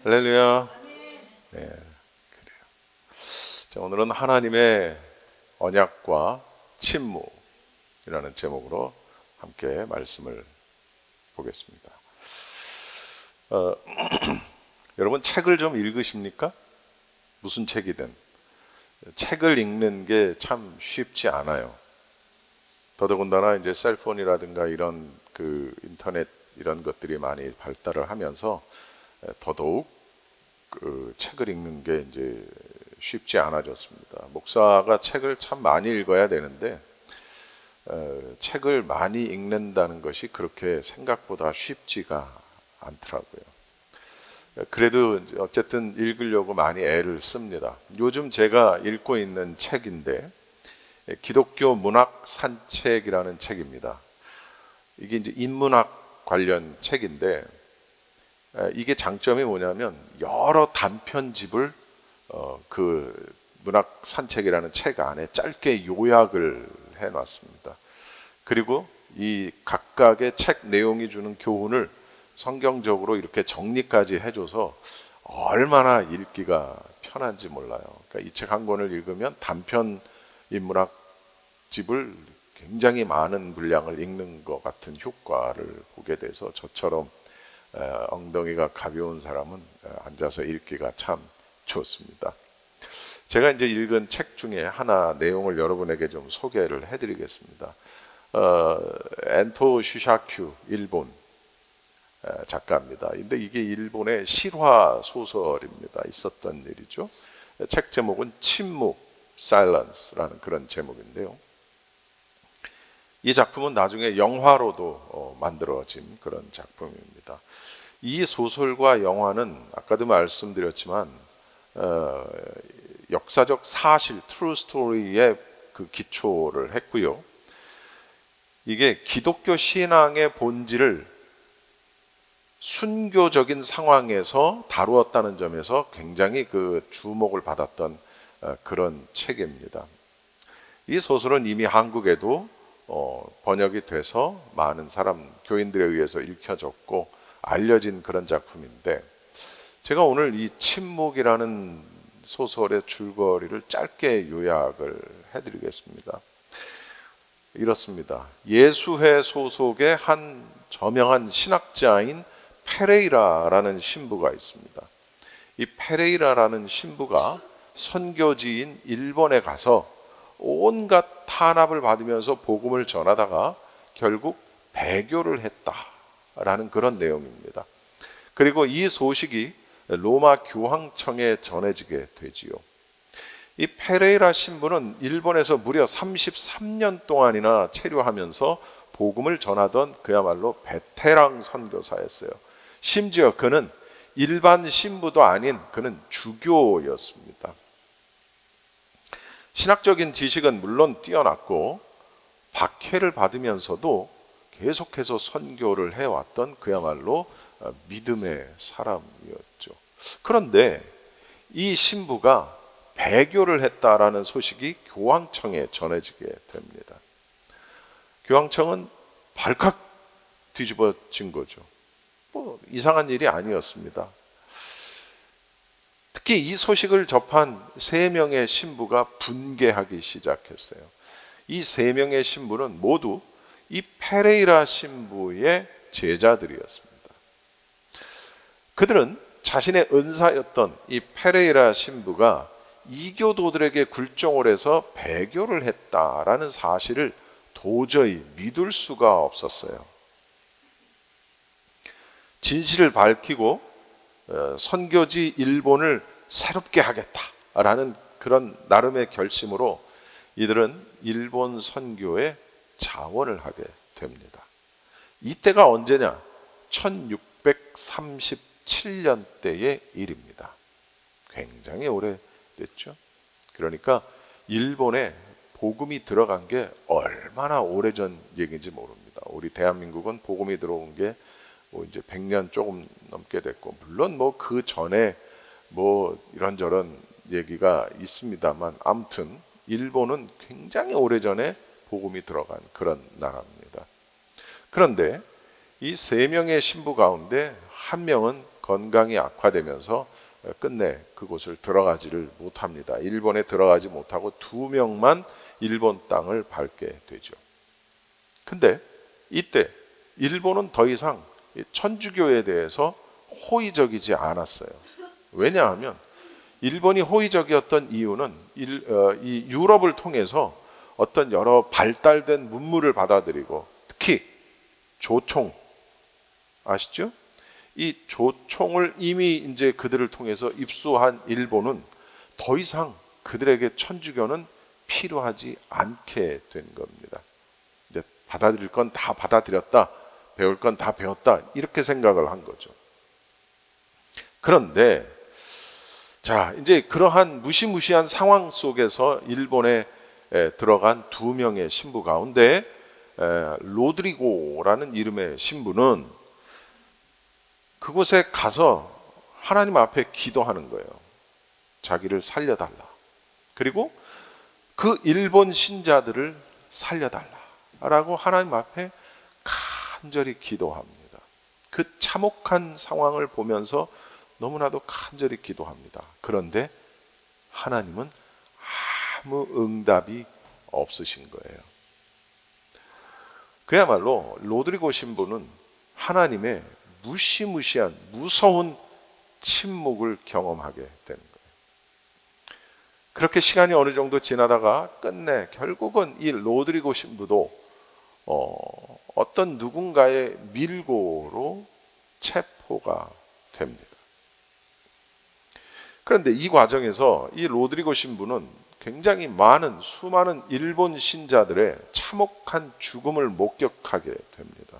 할렐루야. 네, 그래요. 자, 오늘은 하나님의 언약과 침묵이라는 제목으로 함께 말씀을 보겠습니다. 여러분 책을 좀 읽으십니까? 무슨 책이든 책을 읽는 게 참 쉽지 않아요. 더더군다나 이제 셀폰이라든가 이런 인터넷 이런 것들이 많이 발달을 하면서 더더욱 책을 읽는 게 이제 쉽지 않아졌습니다. 목사가 책을 참 많이 읽어야 되는데 책을 많이 읽는다는 것이 그렇게 생각보다 쉽지가 않더라고요. 그래도 어쨌든 읽으려고 많이 애를 씁니다. 요즘 제가 읽고 있는 책인데 기독교 문학 산책이라는 책입니다. 이게 이제 인문학 관련 책인데 이게 장점이 뭐냐면 여러 단편집을 그 문학 산책이라는 책 안에 짧게 요약을 해놨습니다. 그리고 이 각각의 책 내용이 주는 교훈을 성경적으로 이렇게 정리까지 해줘서 얼마나 읽기가 편한지 몰라요. 그러니까 이 책 한 권을 읽으면 단편 인문학 집을 굉장히 많은 분량을 읽는 것 같은 효과를 보게 돼서 저처럼 엉덩이가 가벼운 사람은 앉아서 읽기가 참 좋습니다. 제가 이제 읽은 책 중에 하나 내용을 여러분에게 좀 소개를 해드리겠습니다. 엔토 슈샤큐 일본 작가입니다. 근데 이게 일본의 실화 소설입니다. 있었던 일이죠. 책 제목은 침묵, Silence라는 그런 제목인데요. 이 작품은 나중에 영화로도 만들어진 그런 작품입니다. 이 소설과 영화는 아까도 말씀드렸지만 역사적 사실, true story에 그 기초를 했고요. 이게 기독교 신앙의 본질을 순교적인 상황에서 다루었다는 점에서 굉장히 그 주목을 받았던 그런 책입니다. 이 소설은 이미 한국에도 번역이 돼서 많은 사람, 교인들에 의해서 읽혀졌고 알려진 그런 작품인데 제가 오늘 이 침묵이라는 소설의 줄거리를 짧게 요약을 해드리겠습니다. 이렇습니다. 예수회 소속의 한 저명한 신학자인 페레이라라는 신부가 있습니다. 이 페레이라라는 신부가 선교지인 일본에 가서 온갖 탄압을 받으면서 복음을 전하다가 결국 배교를 했다라는 그런 내용입니다. 그리고 이 소식이 로마 교황청에 전해지게 되지요. 이 페레이라 신부는 일본에서 무려 33년 동안이나 체류하면서 복음을 전하던 그야말로 베테랑 선교사였어요. 심지어 그는 일반 신부도 아닌 그는 주교였습니다. 신학적인 지식은 물론 뛰어났고 박해를 받으면서도 계속해서 선교를 해왔던 그야말로 믿음의 사람이었죠. 그런데 이 신부가 배교를 했다라는 소식이 교황청에 전해지게 됩니다. 교황청은 발칵 뒤집어진 거죠. 뭐 이상한 일이 아니었습니다. 특히 이 소식을 접한 3명의 신부가 분개하기 시작했어요. 이 3명의 신부는 모두 이 페레이라 신부의 제자들이었습니다. 그들은 자신의 은사였던 이 페레이라 신부가 이교도들에게 굴종을 해서 배교를 했다라는 사실을 도저히 믿을 수가 없었어요. 진실을 밝히고 선교지 일본을 새롭게 하겠다라는 그런 나름의 결심으로 이들은 일본 선교에 자원을 하게 됩니다. 이때가 언제냐? 1637년대의 일입니다. 굉장히 오래됐죠. 그러니까 일본에 복음이 들어간 게 얼마나 오래전 얘기인지 모릅니다. 우리 대한민국은 복음이 들어온 게 뭐 이제 100년 조금 넘게 됐고, 물론 뭐 그 전에 뭐 이런저런 얘기가 있습니다만 아무튼 일본은 굉장히 오래전에 복음이 들어간 그런 나라입니다. 그런데 이 3명의 신부 가운데 한 명은 건강이 악화되면서 끝내 그곳을 들어가지를 못합니다. 일본에 들어가지 못하고 2명만 일본 땅을 밟게 되죠. 근데 이때 일본은 더 이상 천주교에 대해서 호의적이지 않았어요. 왜냐하면 일본이 호의적이었던 이유는 이 유럽을 통해서 어떤 여러 발달된 문물을 받아들이고, 특히 조총 아시죠? 이 조총을 이미 이제 그들을 통해서 입수한 일본은 더 이상 그들에게 천주교는 필요하지 않게 된 겁니다. 이제 받아들일 건 다 받아들였다, 배울 건 다 배웠다, 이렇게 생각을 한 거죠. 그런데 자, 이제 그러한 무시무시한 상황 속에서 일본에 들어간 2명의 신부 가운데 로드리고라는 이름의 신부는 그곳에 가서 하나님 앞에 기도하는 거예요. 자기를 살려달라. 그리고 그 일본 신자들을 살려달라라고 하나님 앞에 간절히 기도합니다. 그 참혹한 상황을 보면서 너무나도 간절히 기도합니다. 그런데 하나님은 아무 응답이 없으신 거예요. 그야말로 로드리고 신부는 하나님의 무시무시한 무서운 침묵을 경험하게 되는 거예요. 그렇게 시간이 어느 정도 지나다가 끝내 결국은 이 로드리고 신부도 어떤 누군가의 밀고로 체포가 됩니다. 그런데 이 과정에서 이 로드리고 신부는 굉장히 수많은 일본 신자들의 참혹한 죽음을 목격하게 됩니다.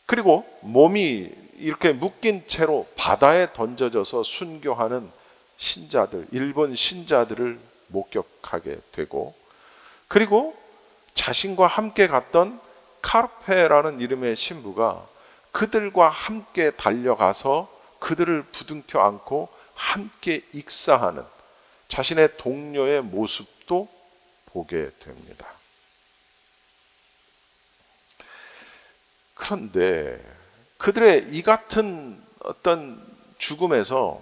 그리고 몸이 이렇게 묶인 채로 바다에 던져져서 순교하는 신자들, 일본 신자들을 목격하게 되고, 그리고 자신과 함께 갔던 카르페라는 이름의 신부가 그들과 함께 달려가서 그들을 부둥켜 안고 함께 익사하는 자신의 동료의 모습도 보게 됩니다. 그런데 그들의 이 같은 어떤 죽음에서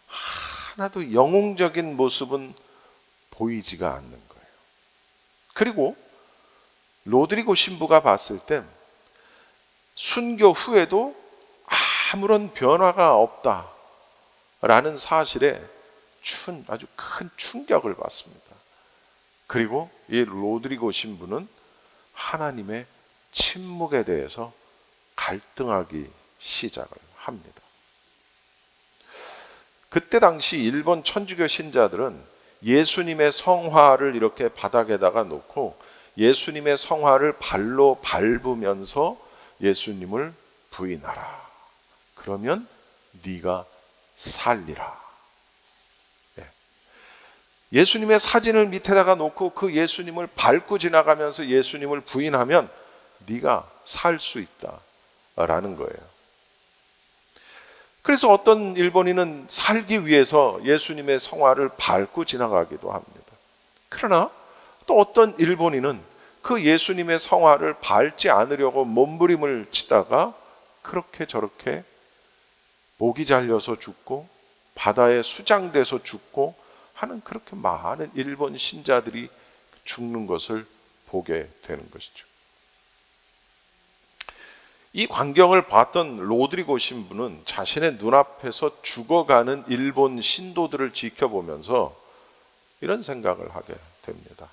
하나도 영웅적인 모습은 보이지가 않는 거예요. 그리고 로드리고 신부가 봤을 땐 순교 후에도 아무런 변화가 없다라는 사실에 아주 큰 충격을 받습니다. 그리고 이 로드리고 신부는 하나님의 침묵에 대해서 갈등하기 시작을 합니다. 그때 당시 일본 천주교 신자들은 예수님의 성화를 이렇게 바닥에다가 놓고 예수님의 성화를 발로 밟으면서 예수님을 부인하라. 그러면 네가 살리라. 예수님의 사진을 밑에다가 놓고 그 예수님을 밟고 지나가면서 예수님을 부인하면 네가 살 수 있다라는 거예요. 그래서 어떤 일본인은 살기 위해서 예수님의 성화를 밟고 지나가기도 합니다. 그러나 또 어떤 일본인은 그 예수님의 성화를 밟지 않으려고 몸부림을 치다가 그렇게 저렇게 목이 잘려서 죽고 바다에 수장돼서 죽고 하는 그렇게 많은 일본 신자들이 죽는 것을 보게 되는 것이죠. 이 광경을 봤던 로드리고 신부는 자신의 눈앞에서 죽어가는 일본 신도들을 지켜보면서 이런 생각을 하게 됩니다.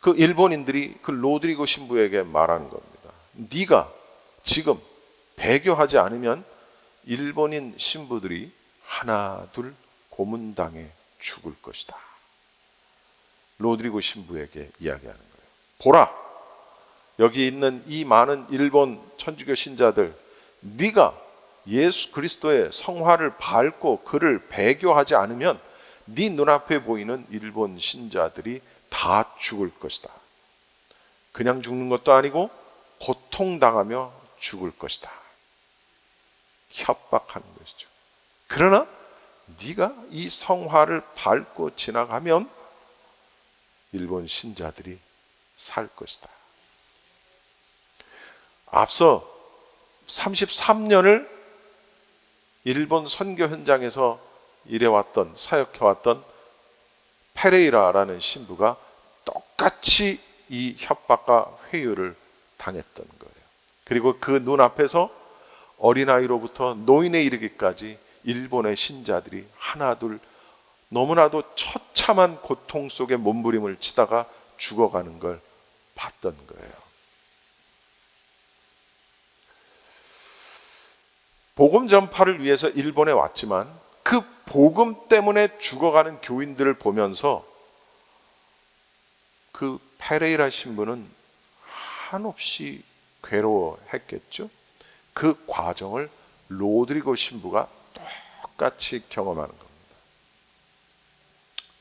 그 일본인들이 그 로드리고 신부에게 말하는 겁니다. 네가 지금 배교하지 않으면 일본인 신부들이 하나 둘 고문당해 죽을 것이다. 로드리고 신부에게 이야기하는 거예요. 보라, 여기 있는 이 많은 일본 천주교 신자들, 네가 예수 그리스도의 성화를 밟고 그를 배교하지 않으면 네 눈앞에 보이는 일본 신자들이 다 죽을 것이다. 그냥 죽는 것도 아니고 고통당하며 죽을 것이다. 협박하는 것이죠. 그러나 네가 이 성화를 밟고 지나가면 일본 신자들이 살 것이다. 앞서 33년을 일본 선교 현장에서 일해왔던, 사역해왔던 페레이라라는 신부가 똑같이 이 협박과 회유를 당했던 거예요. 그리고 그 눈앞에서 어린아이로부터 노인에 이르기까지 일본의 신자들이 하나둘 너무나도 처참한 고통 속에 몸부림을 치다가 죽어가는 걸 봤던 거예요. 복음 전파를 위해서 일본에 왔지만 그 복음 때문에 죽어가는 교인들을 보면서 그 페레이라 신부는 한없이 괴로워했겠죠. 그 과정을 로드리고 신부가 똑같이 경험하는 겁니다.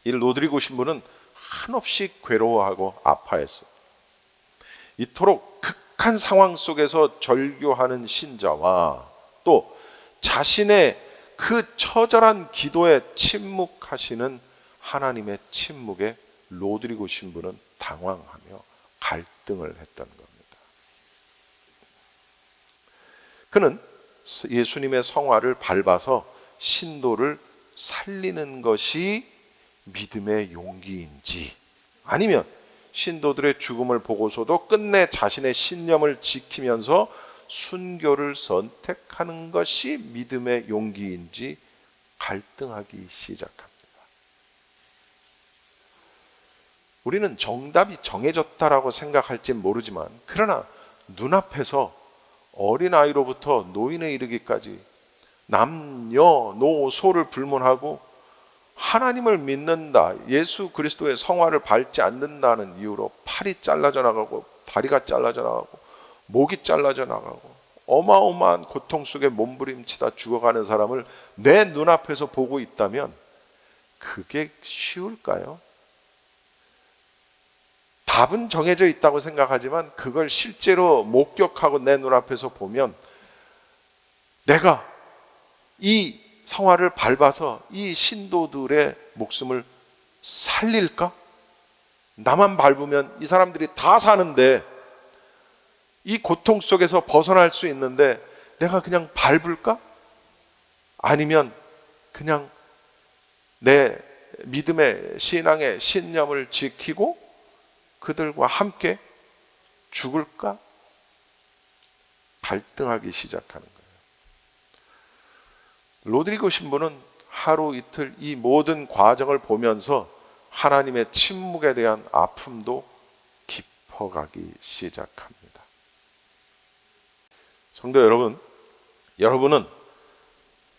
이 로드리고 신부는 한없이 괴로워하고 아파했어요. 이토록 극한 상황 속에서 절규하는 신자와 또 자신의 그 처절한 기도에 침묵하시는 하나님의 침묵에 로드리고 신부는 당황하며 갈등을 했던 겁니다. 그는 예수님의 성화를 밟아서 신도를 살리는 것이 믿음의 용기인지 아니면 신도들의 죽음을 보고서도 끝내 자신의 신념을 지키면서 순교를 선택하는 것이 믿음의 용기인지 갈등하기 시작합니다. 우리는 정답이 정해졌다라고 생각할지 모르지만 그러나 눈앞에서 어린아이로부터 노인에 이르기까지 남녀노소를 불문하고 하나님을 믿는다, 예수 그리스도의 성화를 밟지 않는다는 이유로 팔이 잘라져 나가고 다리가 잘라져 나가고 목이 잘라져 나가고 어마어마한 고통 속에 몸부림치다 죽어가는 사람을 내 눈앞에서 보고 있다면 그게 쉬울까요? 답은 정해져 있다고 생각하지만 그걸 실제로 목격하고 내 눈앞에서 보면 내가 이 성화를 밟아서 이 신도들의 목숨을 살릴까? 나만 밟으면 이 사람들이 다 사는데 이 고통 속에서 벗어날 수 있는데 내가 그냥 밟을까? 아니면 그냥 내 믿음의 신앙의 신념을 지키고 그들과 함께 죽을까? 갈등하기 시작하는 거예요. 로드리고 신부는 하루 이틀 이 모든 과정을 보면서 하나님의 침묵에 대한 아픔도 깊어가기 시작합니다. 성도 여러분, 여러분은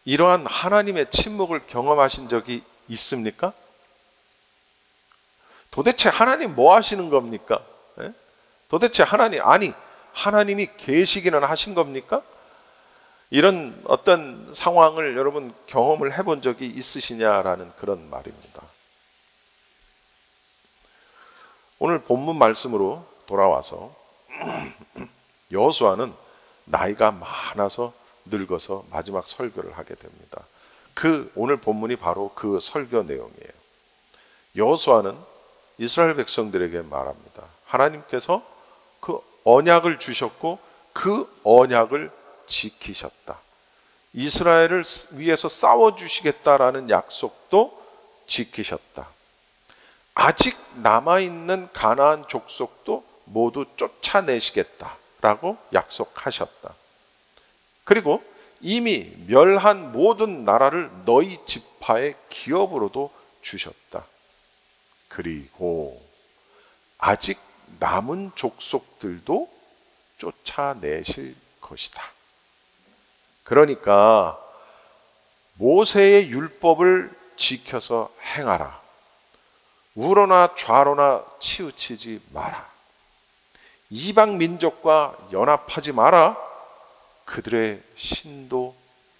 이러한 하나님의 침묵을 경험하신 적이 있습니까? 도대체 하나님 뭐 하시는 겁니까? 도대체 하나님이 계시기는 하신 겁니까? 이런 어떤 상황을 여러분 경험을 해본 적이 있으시냐라는 그런 말입니다. 오늘 본문 말씀으로 돌아와서 여호수아는 나이가 많아서 늙어서 마지막 설교를 하게 됩니다. 오늘 본문이 바로 그 설교 내용이에요. 여호수아는 이스라엘 백성들에게 말합니다. 하나님께서 그 언약을 주셨고 그 언약을 지키셨다. 이스라엘을 위해서 싸워주시겠다라는 약속도 지키셨다. 아직 남아있는 가나안 족속도 모두 쫓아내시겠다라고 약속하셨다. 그리고 이미 멸한 모든 나라를 너희 지파의 기업으로도 주셨다. 그리고 아직 남은 족속들도 쫓아내실 것이다. 그러니까 모세의 율법을 지켜서 행하라. 우로나 좌로나 치우치지 마라. 이방 민족과 연합하지 마라. 그들의 신도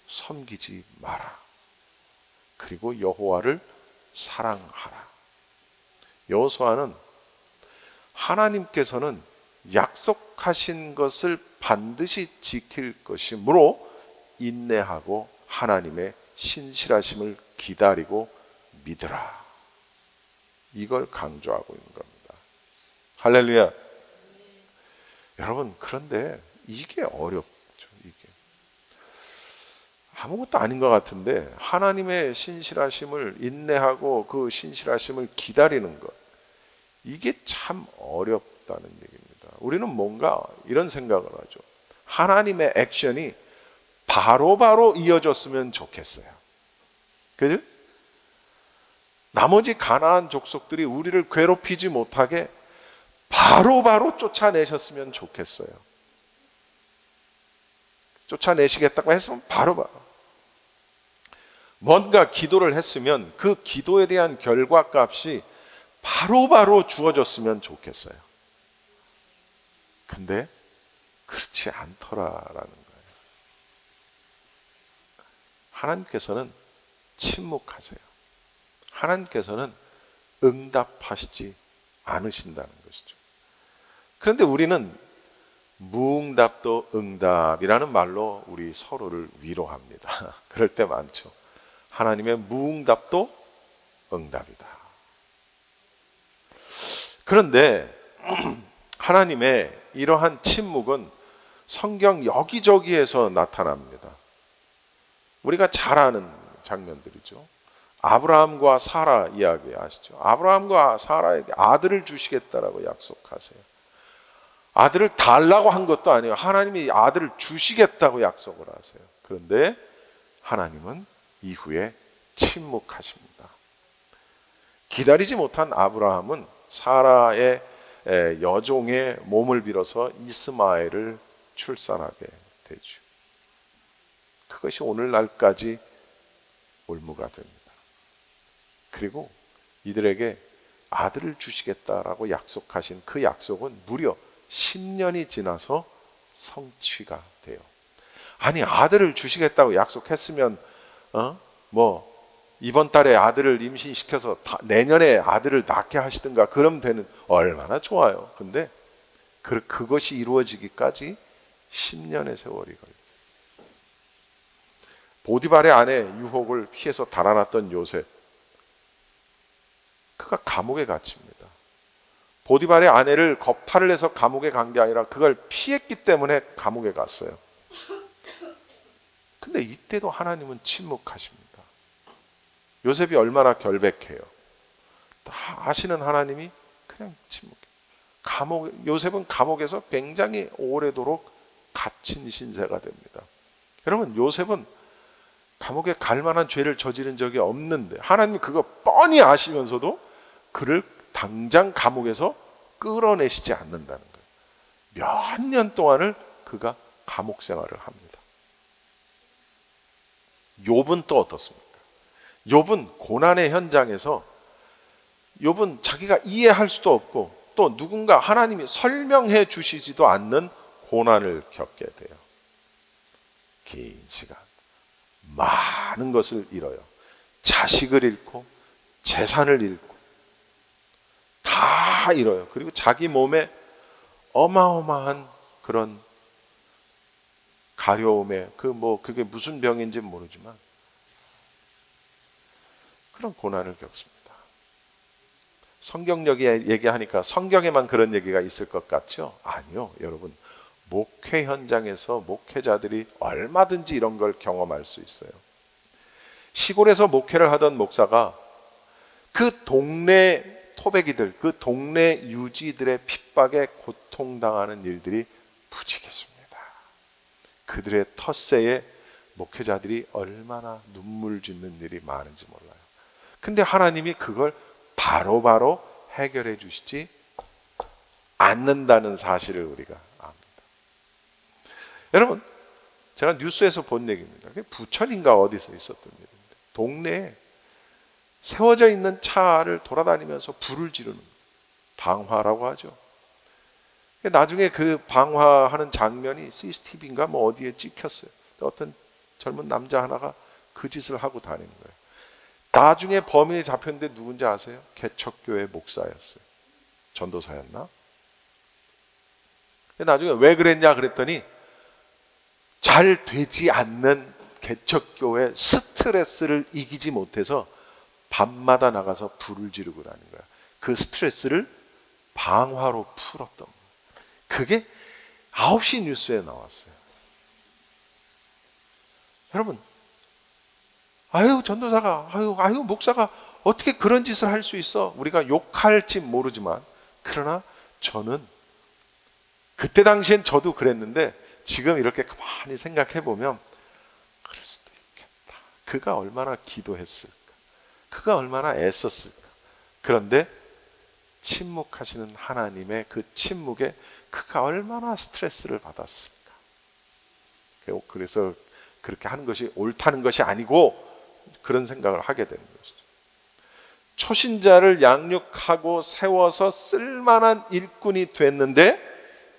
섬기지 마라. 그리고 여호와를 사랑하라. 여호수아는 하나님께서는 약속하신 것을 반드시 지킬 것이므로 인내하고 하나님의 신실하심을 기다리고 믿으라. 이걸 강조하고 있는 겁니다. 할렐루야. 여러분, 그런데 이게 어렵죠. 이게 아무것도 아닌 것 같은데 하나님의 신실하심을 인내하고 그 신실하심을 기다리는 것, 이게 참 어렵다는 얘기입니다. 우리는 뭔가 이런 생각을 하죠. 하나님의 액션이 바로바로 이어졌으면 좋겠어요. 그죠? 나머지 가나안 족속들이 우리를 괴롭히지 못하게 바로바로 쫓아내셨으면 좋겠어요. 쫓아내시겠다고 했으면 바로바로. 뭔가 기도를 했으면 그 기도에 대한 결과값이 바로바로 주어졌으면 좋겠어요. 근데 그렇지 않더라라는 거예요. 하나님께서는 침묵하세요. 하나님께서는 응답하시지 않으신다는 것이죠. 그런데 우리는 무응답도 응답이라는 말로 우리 서로를 위로합니다. 그럴 때 많죠. 하나님의 무응답도 응답이다. 그런데 하나님의 이러한 침묵은 성경 여기저기에서 나타납니다. 우리가 잘 아는 장면들이죠. 아브라함과 사라 이야기 아시죠? 아브라함과 사라에게 아들을 주시겠다라고 약속하세요. 아들을 달라고 한 것도 아니에요. 하나님이 아들을 주시겠다고 약속을 하세요. 그런데 하나님은 이후에 침묵하십니다. 기다리지 못한 아브라함은 사라의 여종의 몸을 빌어서 이스마엘을 출산하게 되죠. 그것이 오늘날까지 올무가 됩니다. 그리고 이들에게 아들을 주시겠다라고 약속하신 그 약속은 무려 10년이 지나서 성취가 돼요. 아니, 아들을 주시겠다고 약속했으면 이번 달에 아들을 임신시켜서 내년에 아들을 낳게 하시든가 그러면 되는, 얼마나 좋아요. 근데 그것이 이루어지기까지 10년의 세월이 걸려요. 보디발의 아내 유혹을 피해서 달아났던 요셉, 그가 감옥에 갇힙니다. 보디발의 아내를 겁탈을 해서 감옥에 간 게 아니라 그걸 피했기 때문에 감옥에 갔어요. 근데 이때도 하나님은 침묵하십니다. 요셉이 얼마나 결백해요. 다 아시는 하나님이 그냥 침묵해요. 요셉은 감옥에서 굉장히 오래도록 갇힌 신세가 됩니다. 여러분, 요셉은 감옥에 갈 만한 죄를 저지른 적이 없는데 하나님이 그거 뻔히 아시면서도 그를 당장 감옥에서 끌어내시지 않는다는 거예요. 몇 년 동안을 그가 감옥 생활을 합니다. 욥은 또 어떻습니까? 욥은 고난의 현장에서 욥은 자기가 이해할 수도 없고 또 누군가 하나님이 설명해 주시지도 않는 고난을 겪게 돼요. 긴 시간 많은 것을 잃어요. 자식을 잃고 재산을 잃고 다 잃어요. 그리고 자기 몸에 어마어마한 그런 가려움에 그게 무슨 병인지 모르지만 그런 고난을 겪습니다. 성경력이 얘기하니까 성경에만 그런 얘기가 있을 것 같죠? 아니요, 여러분. 목회 현장에서 목회자들이 얼마든지 이런 걸 경험할 수 있어요. 시골에서 목회를 하던 목사가 그 동네 토백이들, 그 동네 유지들의 핍박에 고통당하는 일들이 부지겠습니다. 그들의 텃세에 목회자들이 얼마나 눈물 짓는 일이 많은지 몰라요. 근데 하나님이 그걸 바로바로 해결해 주시지 않는다는 사실을 우리가 압니다. 여러분, 제가 뉴스에서 본 얘기입니다. 부천인가 어디서 있었던 일인데 동네에 세워져 있는 차를 돌아다니면서 불을 지르는, 방화라고 하죠. 나중에 그 방화하는 장면이 CCTV인가 어디에 찍혔어요. 어떤 젊은 남자 하나가 그 짓을 하고 다니는 거예요. 나중에 범인이 잡혔는데 누군지 아세요? 개척교회 목사였어요. 전도사였나? 나중에 왜 그랬냐 그랬더니 잘 되지 않는 개척교회 스트레스를 이기지 못해서 밤마다 나가서 불을 지르고 다니는 거야. 그 스트레스를 방화로 풀었던 거야. 그게 9시 뉴스에 나왔어요. 여러분, 아유, 전도사가, 아유, 목사가 어떻게 그런 짓을 할 수 있어? 우리가 욕할지 모르지만, 그러나 저는 그때 당시엔 저도 그랬는데 지금 이렇게 가만히 생각해 보면 그럴 수도 있겠다. 그가 얼마나 기도했을까? 그가 얼마나 애썼을까? 그런데 침묵하시는 하나님의 그 침묵에 그가 얼마나 스트레스를 받았을까? 그래서 그렇게 하는 것이 옳다는 것이 아니고 그런 생각을 하게 되는 것이죠. 초신자를 양육하고 세워서 쓸만한 일꾼이 됐는데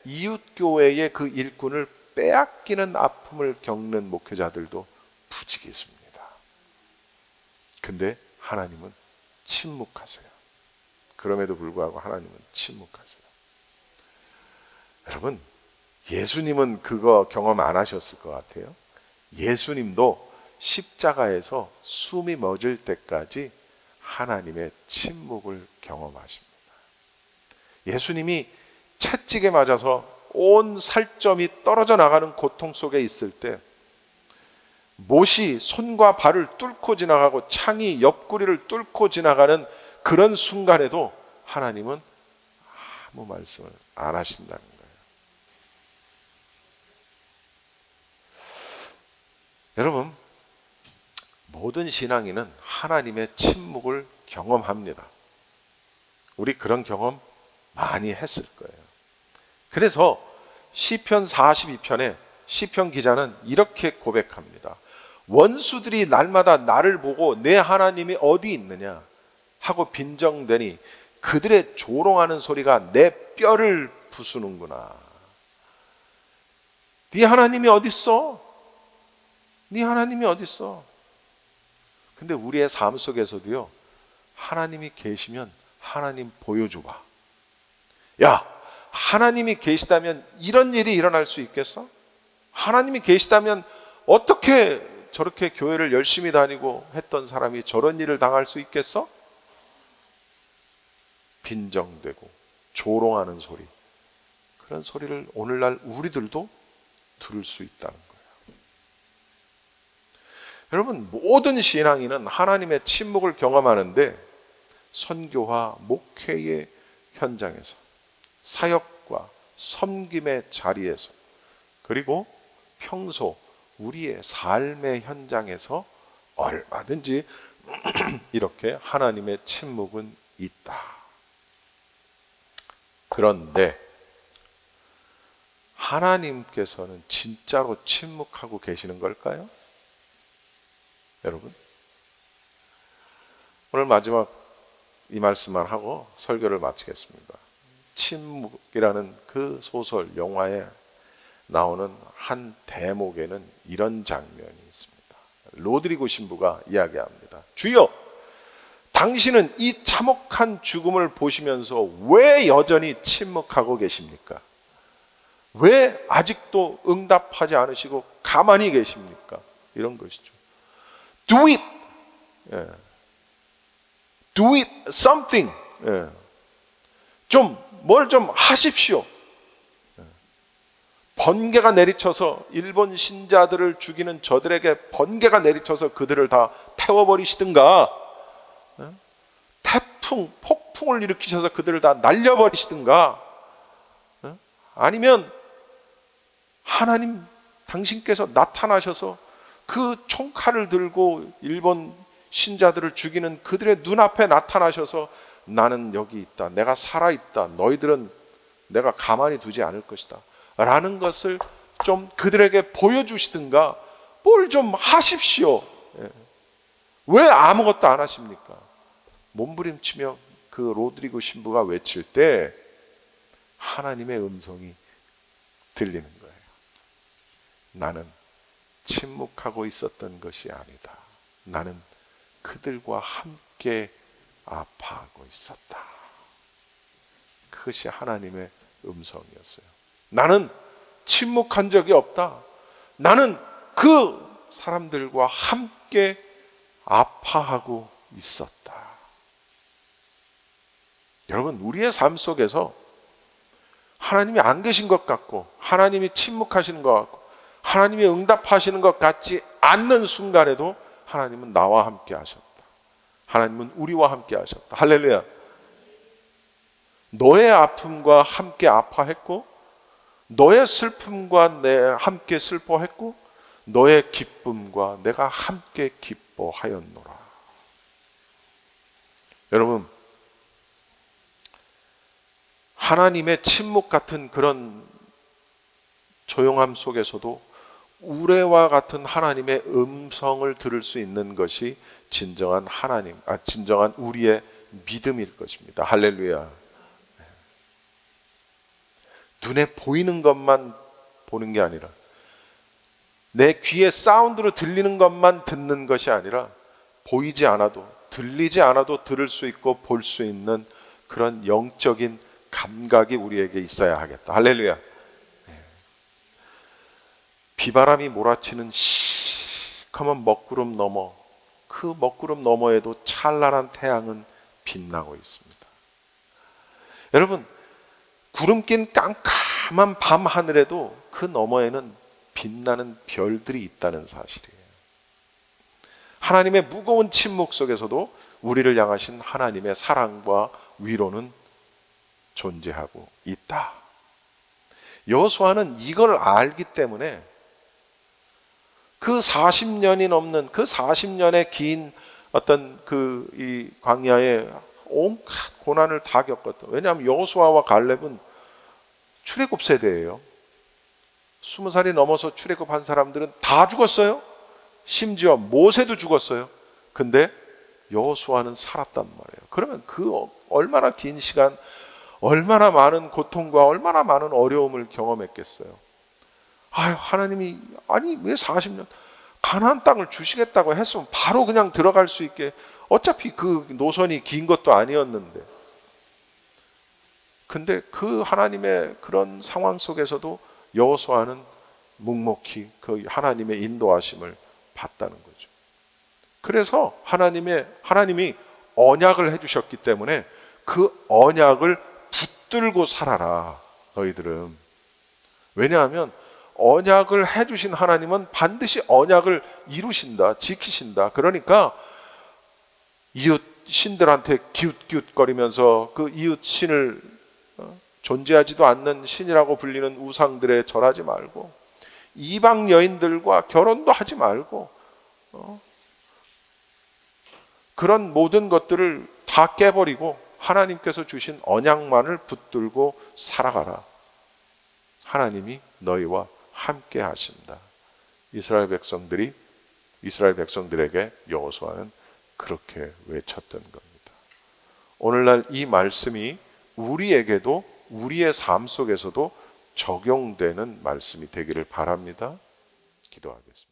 이웃교회의 그 일꾼을 빼앗기는 아픔을 겪는 목회자들도 부지기 있습니다. 근데 하나님은 침묵하세요. 그럼에도 불구하고 하나님은 침묵하세요. 여러분, 예수님은 그거 경험 안 하셨을 것 같아요. 예수님도 십자가에서 숨이 멎을 때까지 하나님의 침묵을 경험하십니다. 예수님이 채찍에 맞아서 온 살점이 떨어져 나가는 고통 속에 있을 때 못이 손과 발을 뚫고 지나가고 창이 옆구리를 뚫고 지나가는 그런 순간에도 하나님은 아무 말씀을 안 하신다는 거예요. 여러분, 모든 신앙인은 하나님의 침묵을 경험합니다. 우리 그런 경험 많이 했을 거예요. 그래서 시편 42편에 시편 기자는 이렇게 고백합니다. 원수들이 날마다 나를 보고 내 하나님이 어디 있느냐 하고 빈정대니 그들의 조롱하는 소리가 내 뼈를 부수는구나. 네 하나님이 어디 있어? 네 하나님이 어디 있어? 근데 우리의 삶 속에서도요, 하나님이 계시면 하나님 보여줘봐. 야, 하나님이 계시다면 이런 일이 일어날 수 있겠어? 하나님이 계시다면 어떻게 저렇게 교회를 열심히 다니고 했던 사람이 저런 일을 당할 수 있겠어? 빈정되고 조롱하는 소리, 그런 소리를 오늘날 우리들도 들을 수 있다는 거예요. 여러분, 모든 신앙인은 하나님의 침묵을 경험하는데 선교와 목회의 현장에서, 사역과 섬김의 자리에서, 그리고 평소 우리의 삶의 현장에서 얼마든지 이렇게 하나님의 침묵은 있다. 그런데 하나님께서는 진짜로 침묵하고 계시는 걸까요? 여러분, 오늘 마지막 이 말씀만 하고 설교를 마치겠습니다. 침묵이라는 그 소설, 영화에 나오는 한 대목에는 이런 장면이 있습니다. 로드리고 신부가 이야기합니다. 주여, 당신은 이 참혹한 죽음을 보시면서 왜 여전히 침묵하고 계십니까? 왜 아직도 응답하지 않으시고 가만히 계십니까? 이런 것이죠. Do it. Do it something. 뭘 좀 하십시오. 번개가 내리쳐서 일본 신자들을 죽이는 저들에게 번개가 내리쳐서 그들을 다 태워버리시든가, 태풍, 폭풍을 일으키셔서 그들을 다 날려버리시든가, 아니면 하나님 당신께서 나타나셔서 그 총칼을 들고 일본 신자들을 죽이는 그들의 눈앞에 나타나셔서 나는 여기 있다, 내가 살아있다, 너희들은 내가 가만히 두지 않을 것이다 라는 것을 좀 그들에게 보여주시든가 뭘 좀 하십시오. 왜 아무것도 안 하십니까? 몸부림치며 그 로드리고 신부가 외칠 때 하나님의 음성이 들리는 거예요. 나는 침묵하고 있었던 것이 아니다. 나는 그들과 함께 아파하고 있었다. 그것이 하나님의 음성이었어요. 나는 침묵한 적이 없다. 나는 그 사람들과 함께 아파하고 있었다. 여러분, 우리의 삶 속에서 하나님이 안 계신 것 같고, 하나님이 침묵하시는 것 같고, 하나님이 응답하시는 것 같지 않는 순간에도 하나님은 나와 함께 하셨다. 하나님은 우리와 함께 하셨다. 할렐루야. 너의 아픔과 함께 아파했고, 너의 슬픔과 내 함께 슬퍼했고, 너의 기쁨과 내가 함께 기뻐하였노라. 여러분, 하나님의 침묵 같은 그런 조용함 속에서도 우레와 같은 하나님의 음성을 들을 수 있는 것이 진정한 진정한 우리의 믿음일 것입니다. 할렐루야. 눈에 보이는 것만 보는 게 아니라, 내 귀에 사운드로 들리는 것만 듣는 것이 아니라, 보이지 않아도 들리지 않아도 들을 수 있고 볼 수 있는 그런 영적인 감각이 우리에게 있어야 하겠다. 할렐루야. 비바람이 몰아치는 시커먼 먹구름 너머, 그 먹구름 너머에도 찬란한 태양은 빛나고 있습니다. 여러분, 구름 낀 깜깜한 밤 하늘에도 그 너머에는 빛나는 별들이 있다는 사실이에요. 하나님의 무거운 침묵 속에서도 우리를 향하신 하나님의 사랑과 위로는 존재하고 있다. 여호수아는 이걸 알기 때문에 그 40년이 넘는, 그 40년의 긴 어떤 이 광야에 온갖 고난을 다 겪었다. 왜냐하면 여호수아와 갈렙은 출애굽 세대예요. 20살이 넘어서 출애굽한 사람들은 다 죽었어요. 심지어 모세도 죽었어요. 근데 여호수아는 살았단 말이에요. 그러면 그 얼마나 긴 시간, 얼마나 많은 고통과 얼마나 많은 어려움을 경험했겠어요. 하나님이 왜 40년 가나안 땅을 주시겠다고 했으면 바로 그냥 들어갈 수 있게, 어차피 그 노선이 긴 것도 아니었는데. 근데 그 하나님의 그런 상황 속에서도 여호수아는 묵묵히 그 하나님의 인도하심을 받다는 거죠. 그래서 하나님이 언약을 해주셨기 때문에 그 언약을 붙들고 살아라, 너희들은. 왜냐하면 언약을 해주신 하나님은 반드시 언약을 이루신다, 지키신다. 그러니까 이웃 신들한테 기웃기웃거리면서 그 이웃 신을 존재하지도 않는 신이라고 불리는 우상들에 절하지 말고, 이방 여인들과 결혼도 하지 말고, 그런 모든 것들을 다 깨버리고 하나님께서 주신 언약만을 붙들고 살아가라. 하나님이 너희와 함께 하신다. 이스라엘 백성들에게 여호수아는 그렇게 외쳤던 겁니다. 오늘날 이 말씀이 우리에게도, 우리의 삶 속에서도 적용되는 말씀이 되기를 바랍니다. 기도하겠습니다.